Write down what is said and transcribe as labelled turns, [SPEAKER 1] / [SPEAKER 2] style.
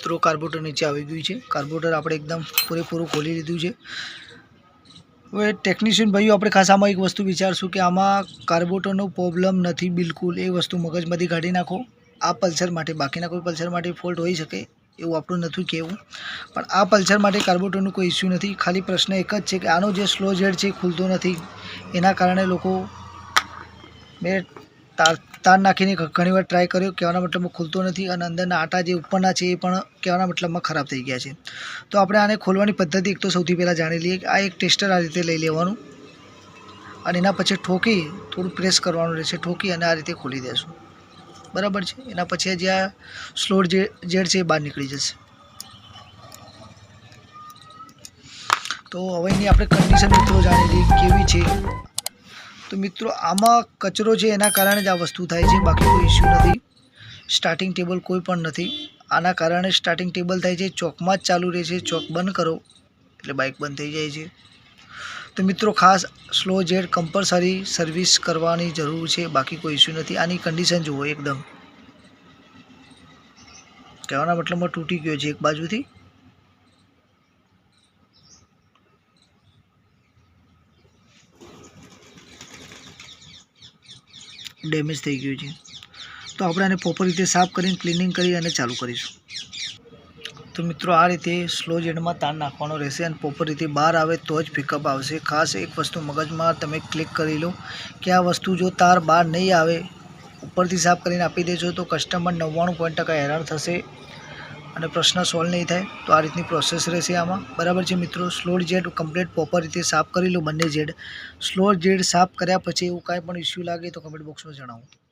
[SPEAKER 1] મિત્રો કાર્બોરેટર નીચે આવી ગયું છે। કાર્બોરેટર આપણે એકદમ પૂરેપૂરું ખોલી લીધું છે। હવે ટેકનિશિયન ભાઈઓ આપણે ખાસ આમાં એક વસ્તુ વિચારશું કે આમાં કાર્બોરેટરનો પ્રોબ્લેમ નથી બિલકુલ, એ વસ્તુ મગજમાંથી કાઢી નાખો। આ પલ્સર માટે, બાકીના કોઈ પલ્સર માટે ફોલ્ટ હોઈ શકે એવું આપણું નથી કહેવું, પણ આ પલ્સર માટે કાર્બોરેટરનું કોઈ ઇસ્યુ નથી। ખાલી પ્રશ્ન એક જ છે કે આનો જે સ્લો જેડ છે એ ખુલતો નથી, એના કારણે લોકો મેં તાર નાખીને ઘણીવાર ટ્રાય કર્યો, કહેવાના મતલબમાં ખુલતો નથી અને અંદરના આટા જે ઉપરના છે એ પણ કહેવાના મતલબમાં ખરાબ થઈ ગયા છે। તો આપણે આને ખોલવાની પદ્ધતિ એક તો સૌથી પહેલાં જાણી લઈએ કે આ એક ટેસ્ટર આ રીતે લઈ લેવાનું અને એના પછી ઠોકી થોડું પ્રેસ કરવાનું રહેશે, ઠોકી અને આ રીતે ખોલી દેશું, બરાબર છે। એના પછી જે આ સ્લો જેડ છે એ બહાર નીકળી જશે। તો હવે એની આપણે કન્ડિશન મિત્રો જાણી લઈએ કેવી છે। તો મિત્રો આમાં કચરો છે એના કારણે જ આ વસ્તુ થાય છે, બાકી કોઈ ઇસ્યુ નથી। સ્ટાર્ટિંગ ટેબલ કોઈ પણ નથી, આના કારણે સ્ટાર્ટિંગ ટેબલ થાય છે। ચોકમાં જ ચાલુ રહે છે, ચોક બંધ કરો એટલે બાઇક બંધ થઈ જાય છે। તો મિત્રો ખાસ સ્લો જેડ કમ્પલસરી સર્વિસ કરવાની જરૂર છે, બાકી કોઈ ઇસ્યુ નથી। આની કન્ડિશન જુઓ, એકદમ કહેવાના મતલબમાં તૂટી ગયો છે એક બાજુથી, ડેમેજ થઈ ગયું છે। તો આપણે આને પ્રોપર રીતે સાફ કરીને ક્લિનિંગ કરી અને ચાલુ કરીશું। તો મિત્રો આ રીતે સ્લો જેડમાં તાર નાખવાનો રહેશે અને પ્રોપર રીતે બહાર આવે તો જ પિકઅપ આવશે। ખાસ એક વસ્તુ મગજમાં તમે ક્લિક કરી લો કે આ વસ્તુ જો તાર બહાર નહીં આવે, ઉપરથી સાફ કરીને આપી દેશો તો કસ્ટમર 99% હેરાન થશે અને પ્રશ્ન સોલ્વ નહીં થાય। તો આ રીતની પ્રોસેસ રહેશે આમાં, બરાબર છે મિત્રો। સ્લો જેડ કમ્પ્લીટ પ્રોપર રીતે સાફ કરી લો બંને જેડ। સ્લો જેડ સાફ કર્યા પછી એવું કાંઈ પણ ઇસ્યુ લાગે તો કમેન્ટ બોક્સમાં જણાવો।